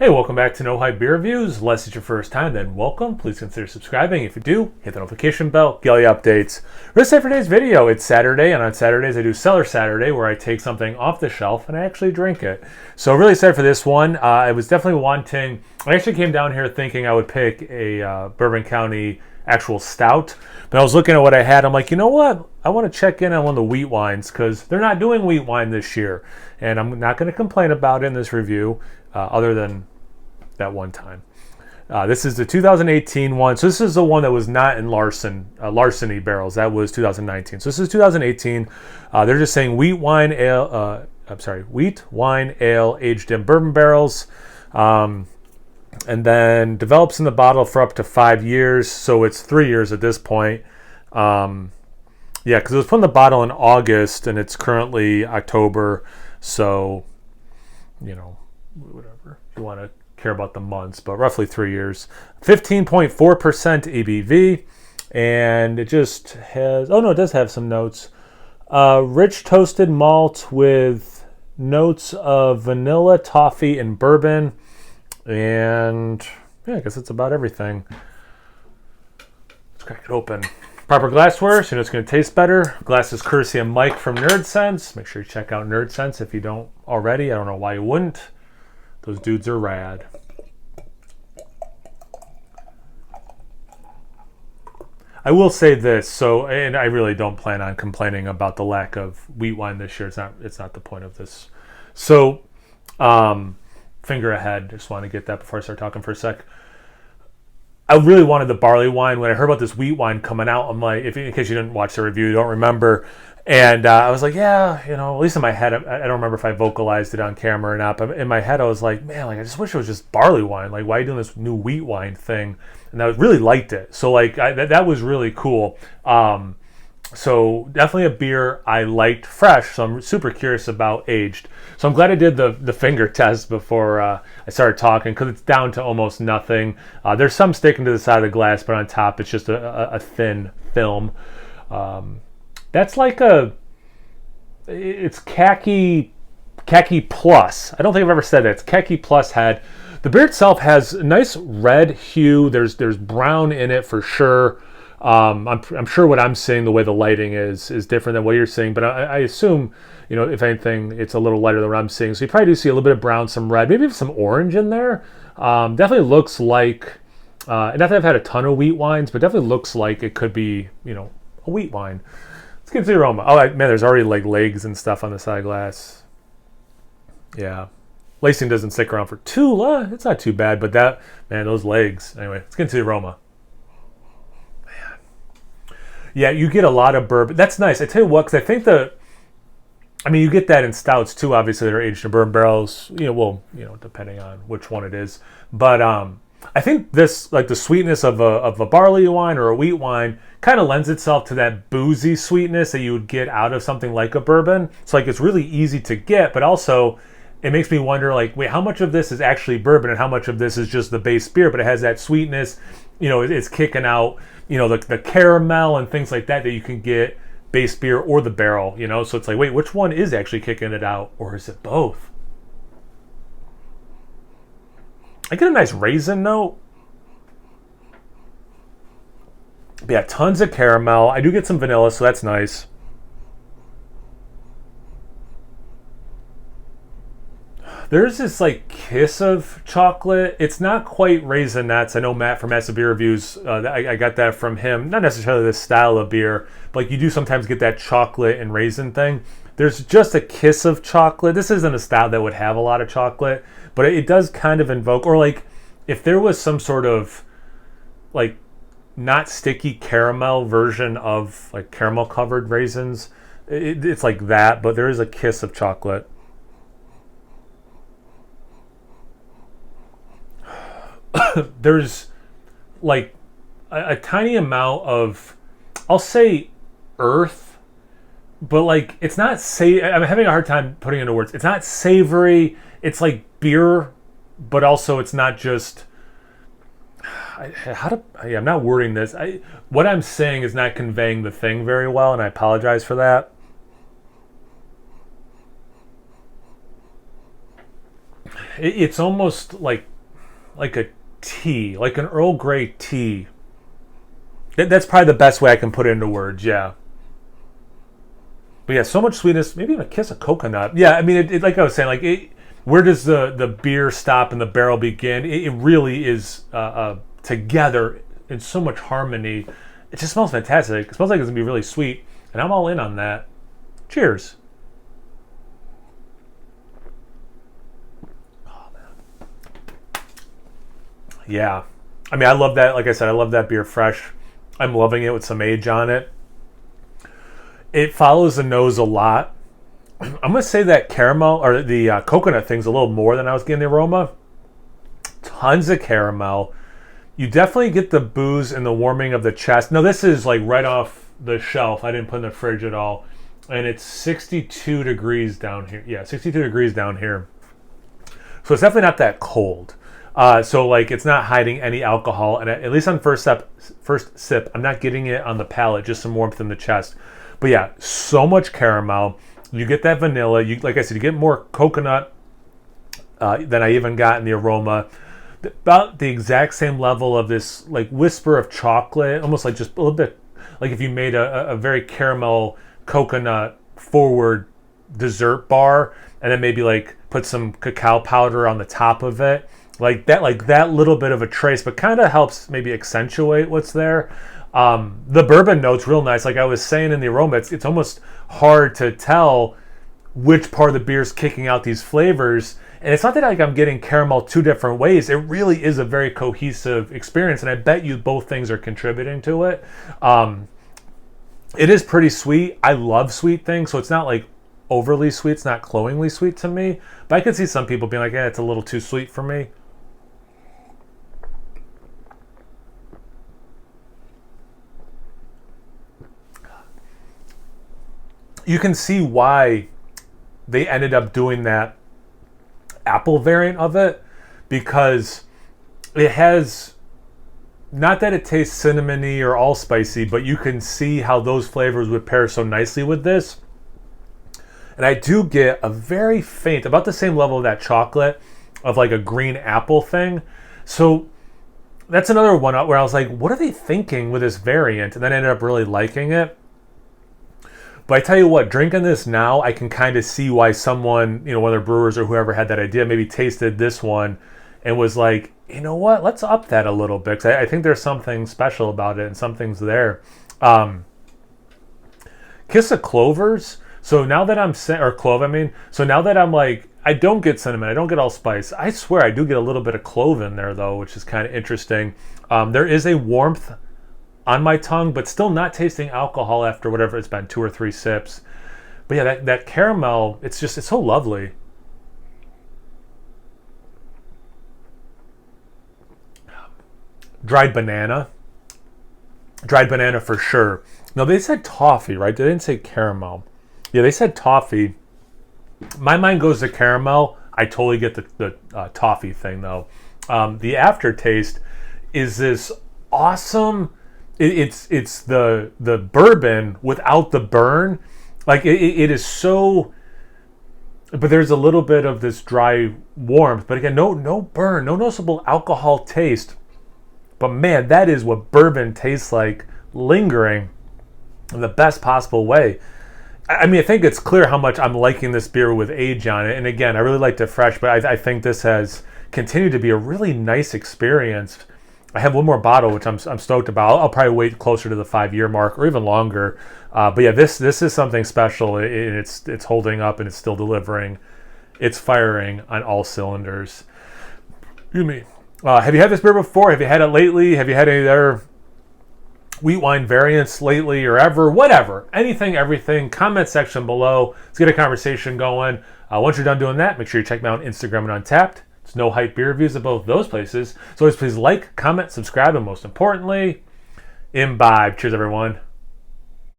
Hey, welcome back to No Hype Beer Reviews. Unless it's your first time, then welcome. Please consider subscribing. If you do, hit the notification bell, get all the updates. We're set for today's video. It's Saturday, and on Saturdays I do Cellar Saturday, where I take something off the shelf and I actually drink it. So really excited for this one. I was definitely wanting, I actually came down here thinking I would pick a Bourbon County actual stout, but I was looking at what I had. I'm like, you know what? I want to check in on one of the wheat wines because they're not doing wheat wine this year, and I'm not going to complain about it in this review, other than that one time. This is the 2018 one. So this is the one that was not in larceny barrels. That was 2019. So this is 2018. They're just saying wheat wine ale aged in bourbon barrels. And then develops in the bottle for up to 5 years. So it's 3 years at this point. Yeah, because it was put in the bottle in August and it's currently October. So, you know, whatever. If you want to care about the months, but roughly 3 years. 15.4% ABV. And it just has, oh no, it does have some notes. Rich toasted malt with notes of vanilla, toffee, and bourbon. And yeah, I guess that's about everything. Let's crack it open. Proper glassware, so you know it's going to taste better. Glass is courtesy of Mike from Nerd Sense. Make sure you check out Nerd Sense if you don't already. I don't know why you wouldn't. Those dudes are rad. I will say this, so, and I really don't plan on complaining about the lack of wheat wine this year. It's not the point of this. So, finger ahead. Just want to get that before I start talking for a sec. I really wanted the barley wine. When I heard about this wheat wine coming out, I'm like, in case you didn't watch the review, you don't remember. And I was like, yeah, you know, at least in my head, I don't remember if I vocalized it on camera or not, but in my head, I was like, man, like, I just wish it was just barley wine. Like, why are you doing this new wheat wine thing? And I really liked it. So, like, that was really cool. So definitely a beer I liked fresh. So I'm super curious about aged. So I'm glad I did the finger test before I started talking because it's down to almost nothing. There's some sticking to the side of the glass, but on top it's just a thin film. That's like it's khaki plus. I don't think I've ever said that. It's khaki plus head. The beer itself has a nice red hue. There's brown in it for sure. I'm sure what I'm seeing, the way the lighting is different than what you're seeing, but I assume, you know, if anything, it's a little lighter than what I'm seeing. So you probably do see a little bit of brown, some red, maybe some orange in there. Definitely looks like, not that I've had a ton of wheat wines, but definitely looks like it could be, you know, a wheat wine. Let's get to the aroma. Oh, man, there's already like legs and stuff on the side glass. Yeah. Lacing doesn't stick around for too long. It's not too bad, but that, man, those legs. Anyway, let's get to the aroma. Yeah, you get a lot of bourbon. That's nice. I tell you what, because I think you get that in stouts too. Obviously, they're aged in bourbon barrels. You know, well, you know, depending on which one it is. But I think this, like the sweetness of a barley wine or a wheat wine, kind of lends itself to that boozy sweetness that you would get out of something like a bourbon. It's like it's really easy to get, but also it makes me wonder, like, wait, how much of this is actually bourbon and how much of this is just the base beer? But it has that sweetness. You know, it's kicking out, you know, the caramel and things like that you can get base beer or the barrel, you know? So it's like, wait, which one is actually kicking it out? Or is it both? I get a nice raisin note. But yeah, tons of caramel. I do get some vanilla, so that's nice. There's this like kiss of chocolate. It's not quite raisinets. I know Matt from Massive Beer Reviews, I got that from him. Not necessarily this style of beer, but like you do sometimes get that chocolate and raisin thing. There's just a kiss of chocolate. This isn't a style that would have a lot of chocolate, but it does kind of invoke, or like if there was some sort of like not sticky caramel version of like caramel covered raisins, it's like that, but there is a kiss of chocolate. There's like a tiny amount of, I'll say earth, but like it's not I'm having a hard time putting it into words. It's not savory. It's like beer, but also it's not just, I'm not wording this. What I'm saying is not conveying the thing very well, and I apologize for that. it's almost like a tea, like an Earl Grey tea. That's probably the best way I can put it into words. Yeah. But yeah, so much sweetness. Maybe even a kiss of coconut. Yeah, I mean, like I was saying, where does the beer stop and the barrel begin? It really is together in so much harmony. It just smells fantastic. It smells like it's gonna be really sweet, and I'm all in on that. Cheers. Oh man. Yeah, I mean, I love that. Like I said, I love that beer fresh. I'm loving it with some age on it. It follows the nose a lot. I'm going to say that caramel or the coconut thing's a little more than I was getting the aroma. Tons of caramel. You definitely get the booze and the warming of the chest. Now, this is like right off the shelf. I didn't put in the fridge at all. And it's 62 degrees down here. Yeah, 62 degrees down here. So it's definitely not that cold. So like it's not hiding any alcohol. And at least on first sip, I'm not getting it on the palate, just some warmth in the chest. But yeah, so much caramel. You get that vanilla. Like I said, you get more coconut than I even got in the aroma. About the exact same level of this like whisper of chocolate, almost like just a little bit like if you made a very caramel coconut forward dessert bar and then maybe like put some cacao powder on the top of it. Like that little bit of a trace, but kind of helps maybe accentuate what's there. The bourbon note's real nice. Like I was saying in the aroma, it's almost hard to tell which part of the beer's kicking out these flavors. And it's not that like I'm getting caramel two different ways. It really is a very cohesive experience, and I bet you both things are contributing to it. It is pretty sweet. I love sweet things, so it's not like overly sweet. It's not cloyingly sweet to me. But I could see some people being like, "Yeah, it's a little too sweet for me." You can see why they ended up doing that apple variant of it, because it has, not that it tastes cinnamony or allspicy, but you can see how those flavors would pair so nicely with this. And I do get a very faint, about the same level of that chocolate, of like a green apple thing. So that's another one where I was like, what are they thinking with this variant? And then I ended up really liking it. But I tell you what, drinking this now, I can kind of see why someone, one of the brewers or whoever had that idea, maybe tasted this one and was like, you know what, let's up that a little bit. Because I think there's something special about it and something's there. Kiss of Clovers. So now that I'm, or clove, I mean. So now that I'm like, I don't get cinnamon, I don't get allspice. I swear I do get a little bit of clove in there though, which is kind of interesting. There is a warmth on my tongue, but still not tasting alcohol after whatever it's been, 2 or 3 sips. But yeah, that caramel, it's so lovely. Dried banana for sure. No, they said toffee, right? They didn't say caramel. Yeah, they said toffee. My mind goes to caramel. I totally get the toffee thing though. The aftertaste is this awesome. It's the bourbon without the burn. Like it is so, but there's a little bit of this dry warmth. But again, no burn, no noticeable alcohol taste. But man, that is what bourbon tastes like, lingering in the best possible way. I mean, I think it's clear how much I'm liking this beer with age on it. And again, I really liked it fresh, but I think this has continued to be a really nice experience. I have one more bottle, which I'm stoked about. I'll probably wait closer to the 5-year mark or even longer. But yeah, this is something special. It's holding up and it's still delivering. It's firing on all cylinders. Excuse me. Have you had this beer before? Have you had it lately? Have you had any other Wheatwine variants lately or ever? Whatever. Anything, everything. Comment section below. Let's get a conversation going. Once you're done doing that, make sure you check me out on Instagram and Untappd. It's No Hype Beer Reviews at both those places. So always please like, comment, subscribe, and most importantly, imbibe. Cheers, everyone.